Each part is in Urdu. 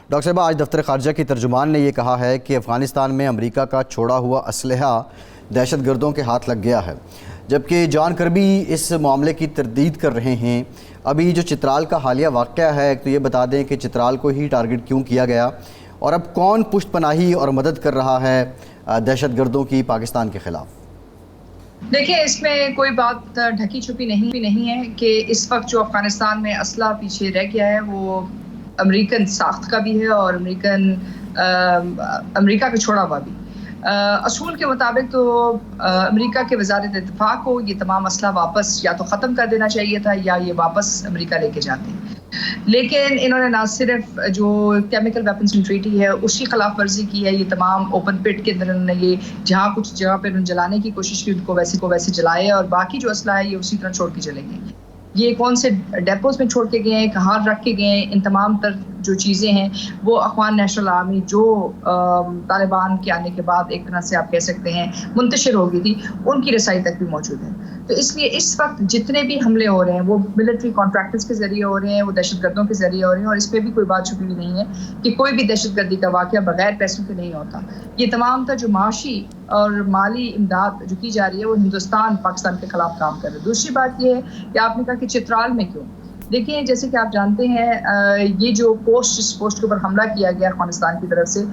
ڈاکٹر صاحبہ، آج دفتر خارجہ کی ترجمان نے یہ کہا ہے کہ افغانستان میں امریکہ کا چھوڑا ہوا اسلحہ دہشت گردوں کے ہاتھ لگ گیا ہے، جبکہ جان کربی اس معاملے کی تردید کر رہے ہیں۔ ابھی جو چترال کا حالیہ واقعہ ہے، تو یہ بتا دیں کہ چترال کو ہی ٹارگٹ کیوں کیا گیا، اور اب کون پشت پناہی اور مدد کر رہا ہے دہشت گردوں کی پاکستان کے خلاف؟ دیکھیں، اس میں کوئی بات ڈھکی چھپی نہیں ہے کہ اس وقت جو افغانستان میں اسلحہ پیچھے رہ گیا ہے وہ امریکن ساخت کا بھی ہے اور امریکہ کا چھوڑا ہوا بھی۔ اصول کے مطابق تو امریکہ کے وزارت دفاع کو یہ تمام اسلحہ واپس یا تو ختم کر دینا چاہیے تھا یا یہ واپس امریکہ لے کے جاتے، لیکن انہوں نے نہ صرف جو کیمیکل ویپنز ٹریٹی ہے اس کی خلاف ورزی کی ہے، یہ تمام اوپن پٹ کے اندر انہوں نے یہ جہاں کچھ جگہ پہ جلانے کی کوشش کی ان کو ویسے جلائے، اور باقی جو اسلحہ ہے یہ اسی طرح چھوڑ کے چلے گئے۔ یہ کون سے ڈیپوز میں چھوڑ کے گئے ہیں، کہاں رکھ کے گئے ہیں، ان تمام تر جو چیزیں ہیں وہ افغان نیشنل آرمی جو طالبان کے آنے کے بعد ایک طرح سے آپ کہہ سکتے ہیں منتشر ہو گئی تھی، ان کی رسائی تک بھی موجود ہے۔ تو اس لیے اس وقت جتنے بھی حملے ہو رہے ہیں وہ ملٹری کانٹریکٹرز کے ذریعے ہو رہے ہیں، وہ دہشت گردوں کے ذریعے ہو رہے ہیں، اور اس پہ بھی کوئی بات چھپی ہوئی نہیں ہے کہ کوئی بھی دہشت گردی کا واقعہ بغیر پیسوں کے نہیں ہوتا۔ یہ تمام تر جو معاشی اور مالی امداد جو کی جا رہی ہے وہ ہندوستان پاکستان کے خلاف کام کر رہا ہے۔ دوسری بات یہ ہے کہ آپ نے کہا کہ چترال میں کیوں، دیکھیں جیسے کہ آپ جانتے ہیں یہ جو جس پوسٹ کے اوپر حملہ کیا گیا افغانستان کی طرف سے،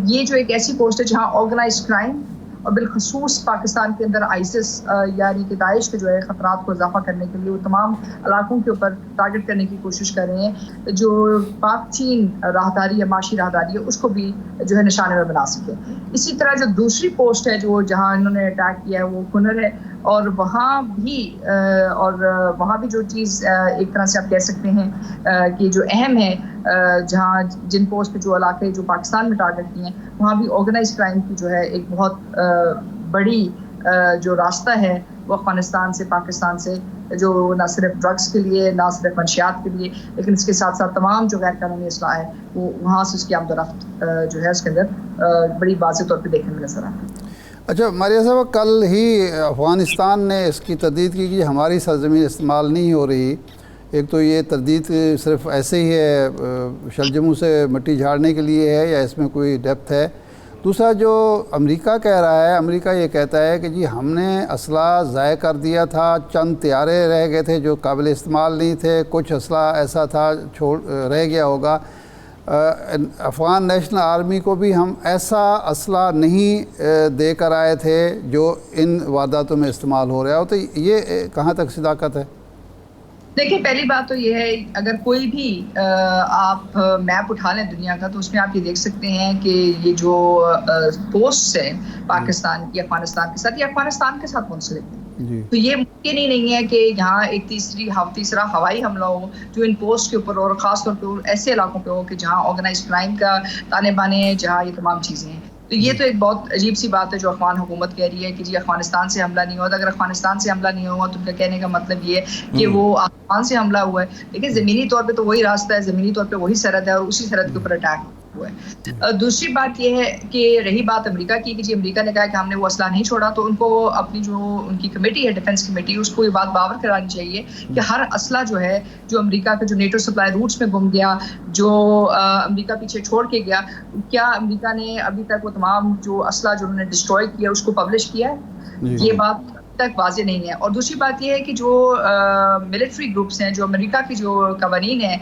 یہ جو ایک ایسی پوسٹ ہے جہاں آرگنائزڈ کرائم اور بالخصوص پاکستان کے اندر آئیسس یعنی کہ داعش کے جو ہے خطرات کو اضافہ کرنے کے لیے وہ تمام علاقوں کے اوپر ٹارگٹ کرنے کی کوشش کر رہے ہیں، جو پاک چین راہداری یا معاشی راہداری ہے اس کو بھی جو ہے نشانے میں بنا سکے۔ اسی طرح جو دوسری پوسٹ ہے جو جہاں انہوں نے اٹیک کیا ہے وہ کنر ہے، اور وہاں بھی جو چیز ایک طرح سے آپ کہہ سکتے ہیں کہ جو اہم ہے، جہاں جن پوسٹ پہ جو علاقے جو پاکستان میں ٹارگٹ کیے ہیں وہاں بھی آرگنائز کرائم کی جو ہے ایک بہت بڑی جو راستہ ہے وہ افغانستان سے پاکستان سے، جو نہ صرف ڈرگس کے لیے نہ صرف منشیات کے لیے لیکن اس کے ساتھ ساتھ تمام جو غیر قانونی اسلحہ ہے وہ وہاں سے اس کی آمد و رفت جو ہے اس کے اندر بڑی واضح طور پہ دیکھنے میں نظر آتا ہے۔ اچھا ماریہ صاحب، کل ہی افغانستان نے اس کی تردید کی کہ ہماری سرزمین استعمال نہیں ہو رہی۔ ایک تو یہ تردید صرف ایسے ہی ہے، شلجموں سے مٹی جھاڑنے کے لیے ہے، یا اس میں کوئی ڈیپتھ ہے؟ دوسرا جو امریکہ کہہ رہا ہے، امریکہ یہ کہتا ہے کہ جی ہم نے اسلحہ ضائع کر دیا تھا، چند طیارے رہ گئے تھے جو قابل استعمال نہیں تھے، کچھ اسلحہ ایسا تھا رہ گیا ہوگا، افغان نیشنل آرمی کو بھی ہم ایسا اسلحہ نہیں دے کر آئے تھے جو ان وارداتوں میں استعمال ہو رہا ہے۔ تو یہ کہاں تک صداقت ہے؟ دیکھیں، پہلی بات تو یہ ہے اگر کوئی بھی آپ میپ اٹھا لیں دنیا کا تو اس میں آپ یہ دیکھ سکتے ہیں کہ یہ جو پوسٹ ہے پاکستان کی افغانستان کے ساتھ، یہ افغانستان کے ساتھ منسلک ہے، تو یہ ممکن ہی نہیں ہے کہ یہاں ایک تیسرا ہوائی حملہ ہو جو ان پوسٹ کے اوپر اور خاص طور پہ ایسے علاقوں پہ ہو کہ جہاں آرگنائزڈ کرائم کا تانے بانے ہیں، جہاں یہ تمام چیزیں ہیں۔ تو یہ تو ایک بہت عجیب سی بات ہے جو افغان حکومت کہہ رہی ہے کہ جی افغانستان سے حملہ نہیں ہوا۔ اگر افغانستان سے حملہ نہیں ہوا تو ان کا کہنے کا مطلب یہ ہے کہ وہ افغان سے حملہ ہوا ہے، لیکن زمینی طور پہ تو وہی راستہ ہے، زمینی طور پہ وہی سرحد ہے اور اسی سرحد کے اوپر اٹیک ہوا ہے۔ دوسری بات یہ ہے کہ رہی بات امریکہ کی کہ جی امریکہ نے کہا کہ ہم نے وہ اسلحہ نہیں چھوڑا، تو ان کو اپنی جو ان کی کمیٹی ہے ڈیفنس کمیٹی اس کو یہ بات باور کرانی چاہیے کہ ہر اسلحہ جو ہے جو امریکہ کا جو نیٹو سپلائی روٹس میں گم گیا، جو امریکہ پیچھے چھوڑ کے گیا، کیا امریکہ نے ابھی تک وہ تمام جو اسلحہ جو انہوں نے ڈسٹروائے کیا اس کو پبلش کیا ہے؟ یہ بات تک واضح نہیں ہے۔ اور دوسری بات یہ ہے کہ جو ملٹری گروپس ہیں، جو امریکہ کی جو قوانین ہیں،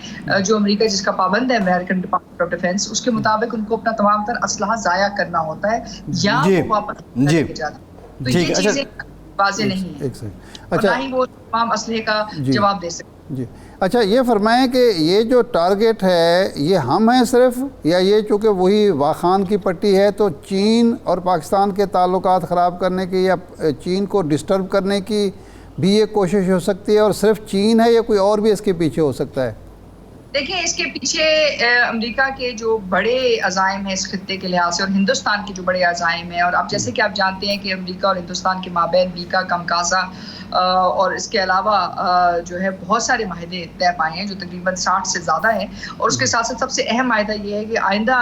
جو امریکہ جس کا پابند ہے امریکن ڈپارٹمنٹ آف ڈیفنس، اس کے مطابق ان کو اپنا تمام تر اسلحہ ضائع کرنا ہوتا ہے یا واپس لے کے جانا ہے۔ تو یہ چیزیں واضح نہیں ہیں اور نہ ہی وہ تمام اسلحے کا جواب دے سکتے۔ جی اچھا، یہ فرمائیں کہ یہ جو ٹارگٹ ہے یہ ہم ہیں صرف، یا یہ چونکہ وہی واخان کی پٹی ہے تو چین اور پاکستان کے تعلقات خراب کرنے کی یا چین کو ڈسٹرب کرنے کی بھی یہ کوشش ہو سکتی ہے، اور صرف چین ہے یا کوئی اور بھی اس کے پیچھے ہو سکتا ہے؟ دیکھیں، اس کے پیچھے امریکہ کے جو بڑے عزائم ہیں اس خطے کے لحاظ سے اور ہندوستان کے جو بڑے عزائم ہیں، اور اب جیسے کہ آپ جانتے ہیں کہ امریکہ اور ہندوستان کے مابین بیکا کمکاسا اور اس کے علاوہ جو ہے بہت سارے معاہدے طے پائے ہیں جو تقریباً 60 سے زیادہ ہیں، اور اس کے ساتھ ساتھ سب سے اہم معاہدہ یہ ہے کہ آئندہ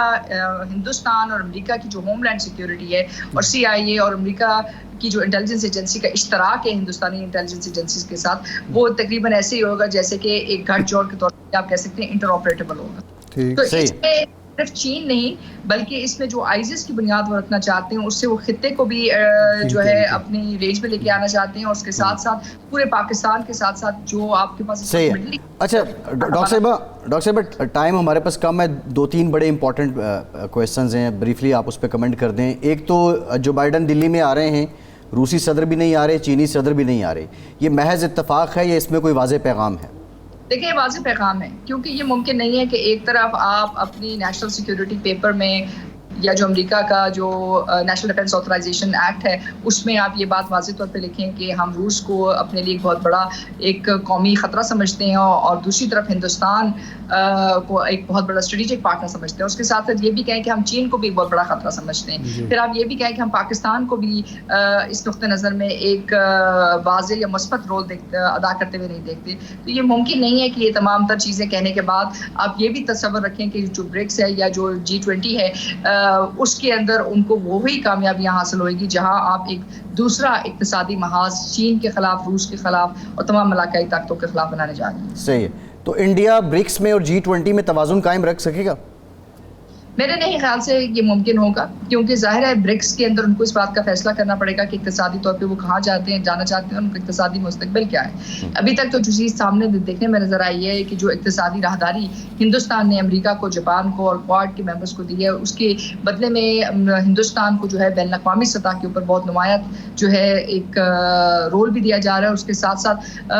ہندوستان اور امریکہ کی جو ہوم لینڈ سیکیورٹی ہے اور CIA اور امریکہ کی جو انٹیلیجنس ایجنسی کا اشتراک ہے ہندوستانی انٹیلیجنس ایجنسیز کے ساتھ، وہ تقریباً ایسے ہی ہوگا جیسے کہ ایک گھٹ جوڑ کے طور پر آپ کہہ سکتے ہیں انٹر آپریٹیبل ہوگا۔ ٹھیک تو صحیح. اس میں صرف چین نہیں بلکہ اس میں جو آئیزس کی بنیاد وہ رکھنا چاہتے ہیں، اس سے وہ خطے کو بھی جو ہے اپنی رینج میں لے کے آنا چاہتے ہیں، اور اس کے ساتھ ساتھ پورے پاکستان کے ساتھ ساتھ جو آپ کے پاس صحیح ہے. اچھا ڈاکٹر صاحب ٹائم ہمارے پاس کم ہے، 2-3 بڑے امپورٹنٹ کویسچنز ہیں، بریفلی آپ اس پہ کمنٹ کر دیں. ایک تو جو بائیڈن دلی میں آ رہے ہیں، روسی صدر بھی نہیں آ رہے، چینی صدر بھی نہیں آ رہے، یہ محض اتفاق ہے یا اس میں کوئی واضح پیغام ہے؟ دیکھیں واضح پیغام ہے، کیونکہ یہ ممکن نہیں ہے کہ ایک طرف آپ اپنی نیشنل سیکیورٹی پیپر میں یا جو امریکہ کا جو نیشنل ڈیفنس آتھرائزیشن ایکٹ ہے اس میں آپ یہ بات واضح طور پہ لکھیں کہ ہم روس کو اپنے لیے بہت بڑا ایک قومی خطرہ سمجھتے ہیں، اور دوسری طرف ہندوستان کو ایک بہت بڑا اسٹریٹجک پارٹنر سمجھتے ہیں. اس کے ساتھ ساتھ یہ بھی کہیں کہ ہم چین کو بھی بہت بڑا خطرہ سمجھتے ہیں. پھر آپ یہ بھی کہیں کہ ہم پاکستان کو بھی اس نقطہ نظر میں ایک واضح یا مثبت رول ادا کرتے ہوئے نہیں دیکھتے. تو یہ ممکن نہیں ہے کہ یہ تمام تر چیزیں کہنے کے بعد آپ یہ بھی تصور رکھیں کہ جو برکس ہے یا جو G20 ہے اس کے اندر ان کو وہی کامیابیاں حاصل ہوئے گی جہاں آپ ایک دوسرا اقتصادی محاذ چین کے خلاف، روس کے خلاف اور تمام علاقائی طاقتوں کے خلاف بنانے جا رہے ہیں. صحیح ہے. تو انڈیا برکس میں اور G20 میں توازن قائم رکھ سکے گا؟ میرے نہیں خیال سے یہ ممکن ہوگا، کیونکہ ظاہر ہے برکس کے اندر ان کو اس بات کا فیصلہ کرنا پڑے گا کہ اقتصادی طور پہ وہ کہاں جانا چاہتے ہیں، ان کا اقتصادی مستقبل کیا ہے. ابھی تک تو جو چیز سامنے دیکھنے میں نظر آئی ہے کہ جو اقتصادی راہداری ہندوستان نے امریکہ کو، جاپان کو اور کواد کے ممبرس کو دی ہے، اس کے بدلے میں ہندوستان کو جو ہے بین الاقوامی سطح کے اوپر بہت نمایاں جو ہے ایک رول بھی دیا جا رہا ہے. اس کے ساتھ ساتھ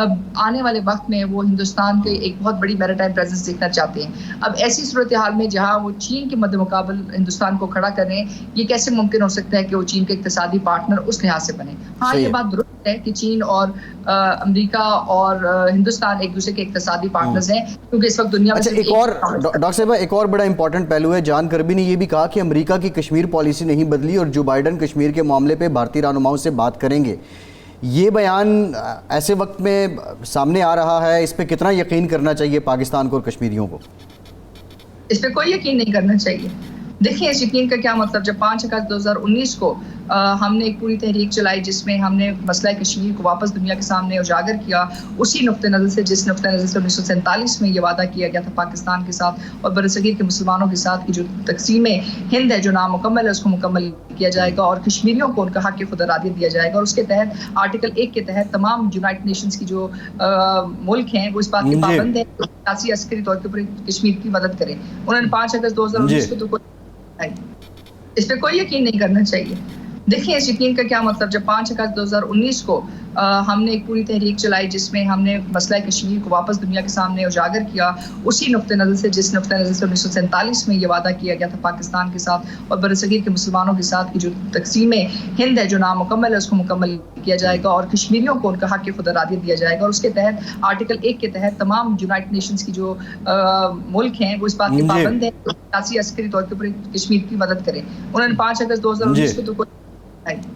آنے والے وقت میں وہ ہندوستان کے ایک بہت بڑی میریٹائم پریزنس دیکھنا چاہتے ہیں. اب ایسی صورتحال میں جہاں وہ چین کے مقابل ہندوستان کو کھڑا کریں، یہ کیسے ممکن ہو سکتا ہے کہ وہ چین کے اقتصادی پارٹنر اس لحاظ سے بنے. ہاں یہ بات درست ہے کہ چین اور امریکہ اور ہندوستان ایک دوسرے کے اقتصادی پارٹنرز ہیں، کیونکہ اس وقت دنیا میں ایک اور ڈاکٹر صاحب ایک اور بڑا امپورٹنٹ پہلو ہے. جان کربی نے یہ بھی کہا کہ امریکہ کی کشمیر پالیسی نہیں بدلی اور جو بائیڈن کشمیر کے معاملے پہ بھارتی رہنماؤں سے بات کریں گے. یہ بیان ایسے وقت میں سامنے آ رہا ہے، اس پہ کتنا یقین کرنا چاہیے پاکستان کو اور کشمیریوں کو؟ اس پہ کوئی یقین نہیں کرنا چاہیے. دیکھیں اس یقین کا کیا مطلب، جب 5 اگست 2019 کو ہم نے ایک پوری تحریک چلائی جس میں ہم نے مسئلہ کشمیر کو واپس دنیا کے سامنے اجاگر کیا، اسی نقطہ نظر سے جس نقطہ نظر سے 1947 میں یہ وعدہ کیا گیا تھا پاکستان کے ساتھ اور برصغیر کے مسلمانوں کے ساتھ کہ جو تقسیم ہند ہے جو نامکمل ہے اس کو مکمل کیا جائے گا اور کشمیریوں کو ان کا حق خود ارادیت دیا جائے گا. اور اس کے تحت آرٹیکل 1 کے تحت تمام یونائٹڈ نیشنز کی جو ملک ہیں وہ اس بات کے پابند ہیں کہ سیاسی عسکری طور کے اوپر کشمیر کی مدد کریں. انہوں نے 5 اگست 2019 کو تو اس پہ کوئی یقین نہیں کرنا چاہیے. دیکھیں اس یقین کا کیا مطلب، جب 5 اگست 2019 کو ہم نے ایک پوری تحریک چلائی جس میں ہم نے مسئلہ کشمیر کو واپس دنیا کے سامنے اجاگر کیا، اسی نقطہ نظر سے جس نقطہ نظر سے 1947 میں یہ وعدہ کیا گیا تھا پاکستان کے ساتھ اور برصغیر کے مسلمانوں کے ساتھ کہ جو تقسیم ہند ہے جو نامکمل ہے اس کو مکمل کیا جائے گا اور کشمیریوں کو ان کا حق خود ارادیت دیا جائے گا. اور اس کے تحت آرٹیکل 1 کے تحت تمام یونائٹڈ نیشنز کی جو ملک ہیں وہ اس بات کے پابند ہیں کہ سیاسی عسکری طور کے اوپر کشمیر کی مدد کریں. انہوں نے 5 اگست 2019 کو تو